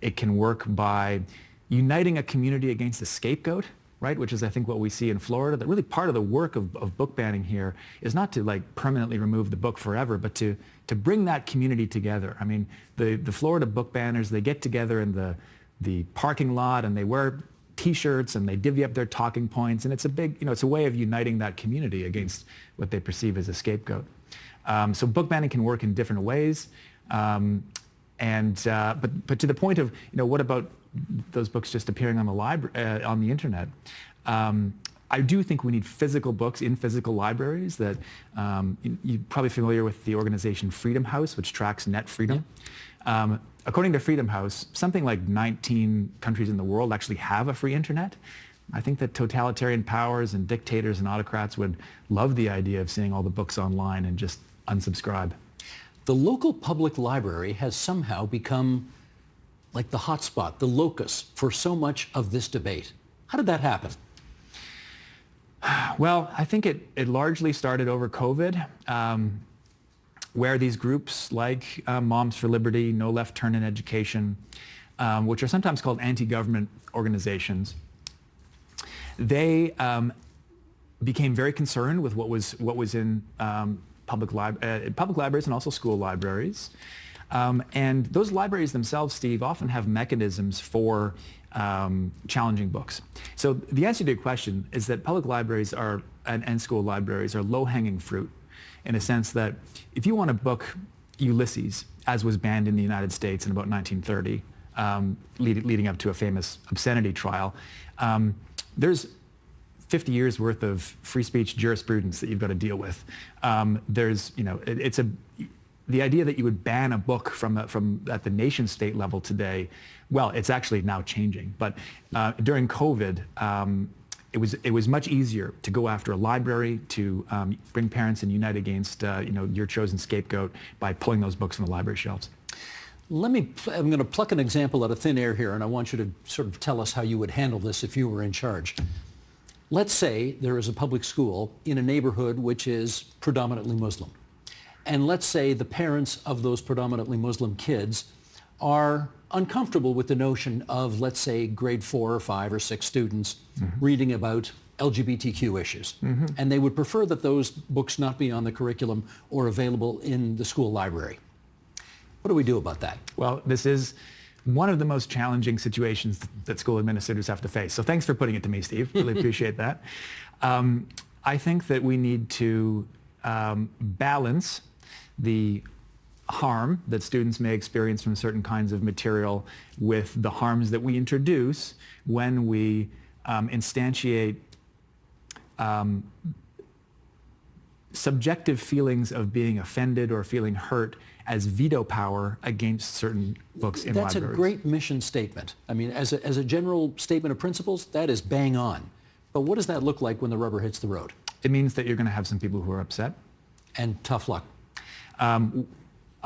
It can work by uniting a community against a scapegoat, right? Which is, I think, what we see in Florida. That really part of the work of book banning here is not to permanently remove the book forever, but to bring that community together. I mean, the Florida book banners, they get together in the parking lot and they wear T-shirts and they divvy up their talking points, and it's a big, it's a way of uniting that community against what they perceive as a scapegoat. So book banning can work in different ways, but to the point of, what about those books just appearing on the on the internet? I do think we need physical books in physical libraries. That you're probably familiar with the organization Freedom House, which tracks net freedom. Yeah. According to Freedom House, something like 19 countries in the world actually have a free internet. I think that totalitarian powers and dictators and autocrats would love the idea of seeing all the books online and just unsubscribe. The local public library has somehow become like the hotspot, the locus for so much of this debate. How did that happen? Well, I think it largely started over COVID, where these groups like Moms for Liberty, No Left Turn in Education, which are sometimes called anti-government organizations, they became very concerned with what was in public libraries and also school libraries. And those libraries themselves, Steve, often have mechanisms for challenging books. So the answer to your question is that public libraries and school libraries are low-hanging fruit, in a sense that if you want to book Ulysses, as was banned in the United States in about 1930, leading up to a famous obscenity trial, there's 50 years worth of free speech jurisprudence that you've got to deal with. The idea that you would ban a book from at the nation state level today, well, it's actually now changing. But during COVID, it was much easier to go after a library, to bring parents and unite against your chosen scapegoat by pulling those books from the library shelves. I'm going to pluck an example out of thin air here, and I want you to sort of tell us how you would handle this if you were in charge. Let's say there is a public school in a neighborhood which is predominantly Muslim. And let's say the parents of those predominantly Muslim kids are uncomfortable with the notion of, let's say, grade 4 or 5 or 6 students reading about LGBTQ issues. And they would prefer that those books not be on the curriculum or available in the school library. What do we do about that? Well, this is one of the most challenging situations that school administrators have to face. So thanks for putting it to me, Steve. Really appreciate that. I think that we need to balance the harm that students may experience from certain kinds of material with the harms that we introduce when we instantiate subjective feelings of being offended or feeling hurt as veto power against certain books in libraries. That's a great mission statement. I mean, as a general statement of principles, that is bang on. But what does that look like when the rubber hits the road? It means that you're going to have some people who are upset. And tough luck. I'm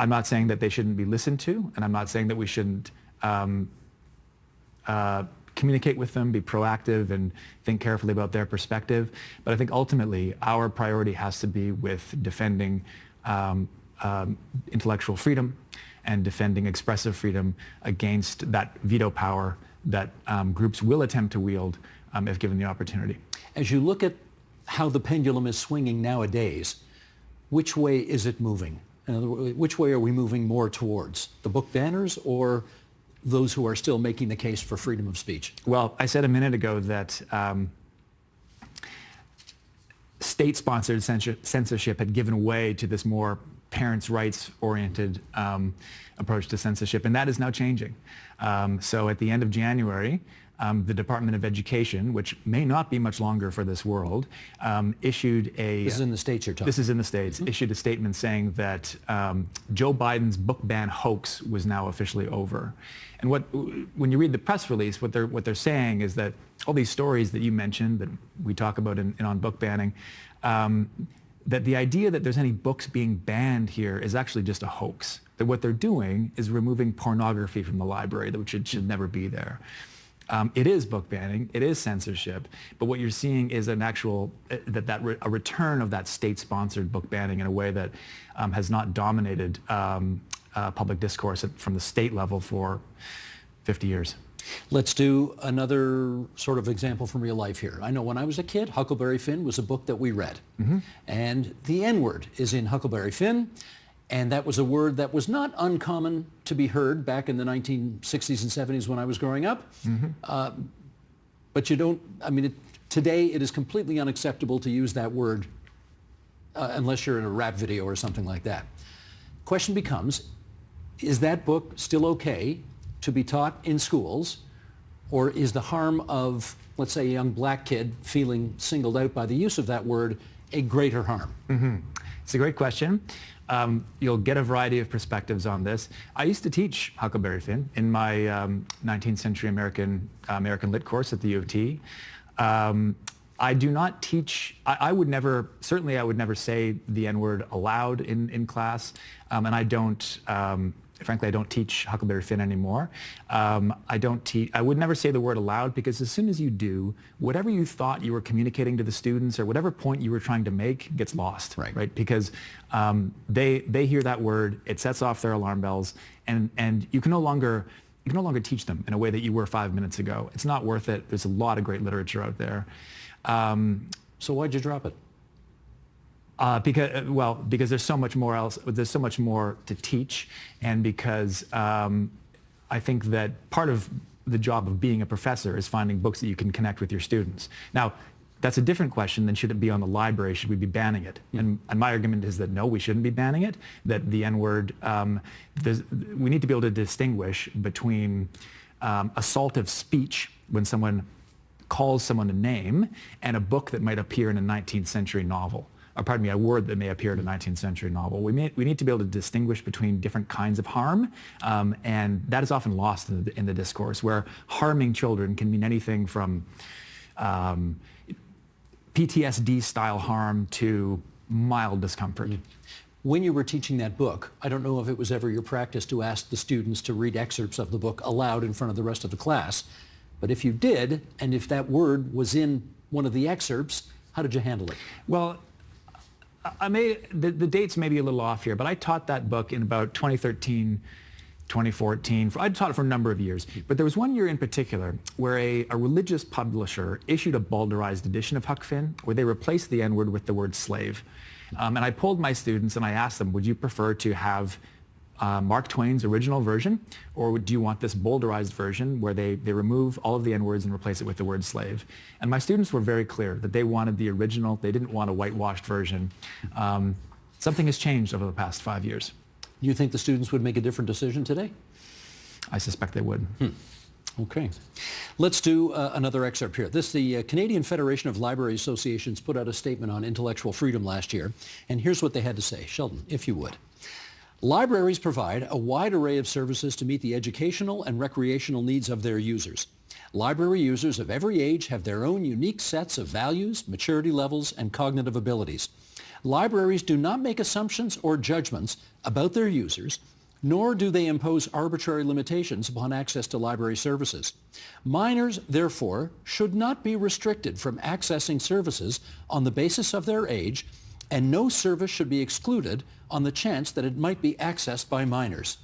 not saying that they shouldn't be listened to, and I'm not saying that we shouldn't communicate with them, be proactive, and think carefully about their perspective. But I think ultimately our priority has to be with defending intellectual freedom and defending expressive freedom against that veto power that groups will attempt to wield if given the opportunity. As you look at how the pendulum is swinging nowadays, which way is it moving? In other words, which way are we moving more towards? The book banners or those who are still making the case for freedom of speech? Well, I said a minute ago that state-sponsored censorship had given way to this more parents' rights-oriented approach to censorship, and that is now changing. So at the end of January, the Department of Education, which may not be much longer for this world, issued a... This is in the States you're talking. This is in the States. Issued a statement saying that Joe Biden's book ban hoax was now officially over. And when you read the press release, what they're saying is that all these stories that you mentioned, that we talk about on book banning, that the idea that there's any books being banned here is actually just a hoax. That what they're doing is removing pornography from the library, which it should never be there. It is book banning, it is censorship, but what you're seeing is an actual, a return of that state-sponsored book banning in a way that has not dominated public discourse from the state level for 50 years. Let's do another sort of example from real life here. I know when I was a kid, Huckleberry Finn was a book that we read. And the N-word is in Huckleberry Finn. And that was a word that was not uncommon to be heard back in the 1960s and 70s when I was growing up. But you don't, I mean, today it is completely unacceptable to use that word unless you're in a rap video or something like that. Question becomes, is that book still okay to be taught in schools, or is the harm of, let's say, a young black kid feeling singled out by the use of that word a greater harm? It's a great question. You'll get a variety of perspectives on this. I used to teach Huckleberry Finn in my 19th century American Lit course at the U of T. I do not teach, I would never say the N-word aloud in class, and I don't, frankly, I don't teach Huckleberry Finn anymore. I would never say the word aloud, because as soon as you do, whatever you thought you were communicating to the students or whatever point you were trying to make gets lost, right? Because they hear that word, it sets off their alarm bells, and you can no longer teach them in a way that you were 5 minutes ago. It's not worth it. There's a lot of great literature out there. So why'd you drop it? Because there's so much more else. There's so much more to teach, and because I think that part of the job of being a professor is finding books that you can connect with your students. Now, that's a different question than should it be on the library, should we be banning it? And my argument is that no, we shouldn't be banning it, that the N-word, we need to be able to distinguish between assaultive speech when someone calls someone a name and a book that might appear in a 19th century novel. Or pardon me, a word that may appear in a 19th century novel. We need to be able to distinguish between different kinds of harm, and that is often lost in the discourse, where harming children can mean anything from PTSD-style harm to mild discomfort. When you were teaching that book, I don't know if it was ever your practice to ask the students to read excerpts of the book aloud in front of the rest of the class, but if you did, and if that word was in one of the excerpts, how did you handle it? Well, the dates may be a little off here, but I taught that book in about 2013, 2014. I taught it for a number of years, but there was one year in particular where a religious publisher issued a bowdlerized edition of Huck Finn where they replaced the N-word with the word slave. And I polled my students and I asked them, would you prefer to have Mark Twain's original version, or do you want this bowdlerized version where they remove all of the N-words and replace it with the word slave? And my students were very clear that they wanted the original. They didn't want a whitewashed version. Something has changed over the past 5 years. You think the students would make a different decision today? I suspect they would. Okay. Let's do another excerpt here. The Canadian Federation of Library Associations put out a statement on intellectual freedom last year, and here's what they had to say. Sheldon, if you would. Libraries provide a wide array of services to meet the educational and recreational needs of their users. Library users of every age have their own unique sets of values, maturity levels, and cognitive abilities. Libraries do not make assumptions or judgments about their users, nor do they impose arbitrary limitations upon access to library services. Minors, therefore, should not be restricted from accessing services on the basis of their age, and no service should be excluded on the chance that it might be accessed by minors.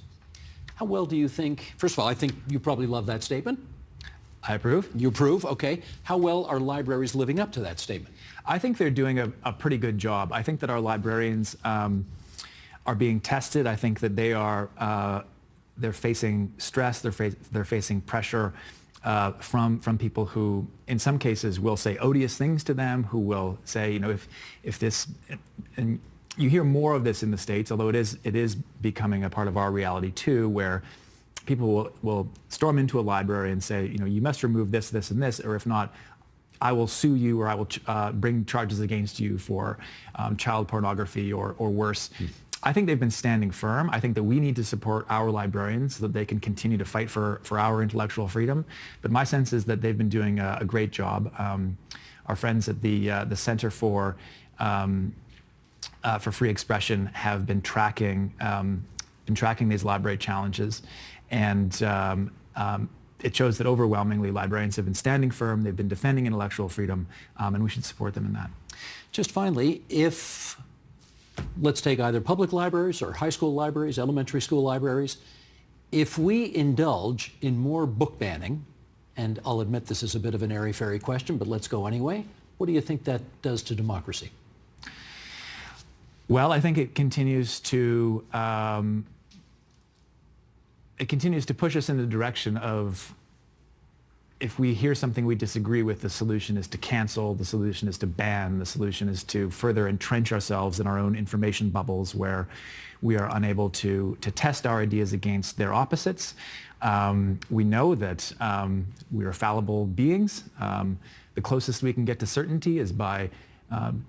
How well do you think, first of all, I think you probably love that statement. I approve. You approve, okay. How well are libraries living up to that statement? I think they're doing a pretty good job. I think that our librarians are being tested. I think that they're facing stress, they're facing pressure from people who, in some cases, will say odious things to them, who will say, if this, and you hear more of this in the States, although it is becoming a part of our reality too, where people will storm into a library and say, you must remove this, this, and this, or if not, I will sue you, or I will bring charges against you for child pornography or worse. I think they've been standing firm. I think that we need to support our librarians so that they can continue to fight for our intellectual freedom. But my sense is that they've been doing a great job. Our friends at the Center for Free Expression have been tracking these library challenges, and it shows that overwhelmingly librarians have been standing firm. They've been defending intellectual freedom, and we should support them in that. Just finally, let's take either public libraries or high school libraries, elementary school libraries. If we indulge in more book banning, and I'll admit this is a bit of an airy-fairy question, but let's go anyway, what do you think that does to democracy? Well, I think it continues to push us in the direction of, if we hear something we disagree with, the solution is to cancel, the solution is to ban, the solution is to further entrench ourselves in our own information bubbles where we are unable to test our ideas against their opposites. We know that we are fallible beings. The closest we can get to certainty is by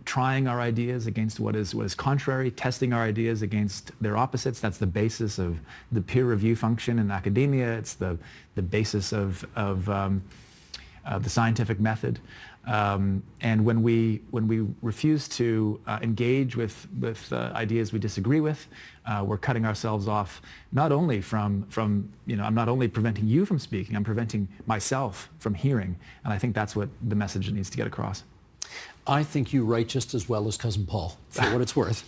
trying our ideas against what is contrary, testing our ideas against their opposites. That's the basis of the peer review function in academia. It's the basis of the scientific method. And when we refuse to engage with ideas we disagree with, we're cutting ourselves off not only from I'm not only preventing you from speaking, I'm preventing myself from hearing. And I think that's what the message needs to get across. I think you write just as well as Cousin Paul, for what it's worth.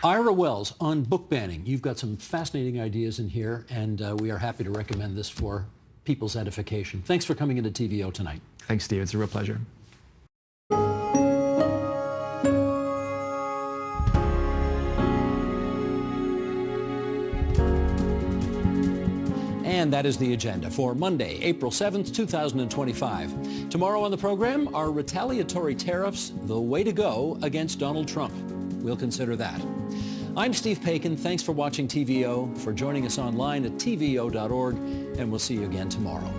Ira Wells, on book banning. You've got some fascinating ideas in here, and we are happy to recommend this for people's edification. Thanks for coming into TVO tonight. Thanks, Steve. It's a real pleasure. And that is the agenda for Monday, April 7th, 2025. Tomorrow on the program, are retaliatory tariffs the way to go against Donald Trump? We'll consider that. I'm Steve Paikin. Thanks for watching TVO, for joining us online at tvo.org, and we'll see you again tomorrow.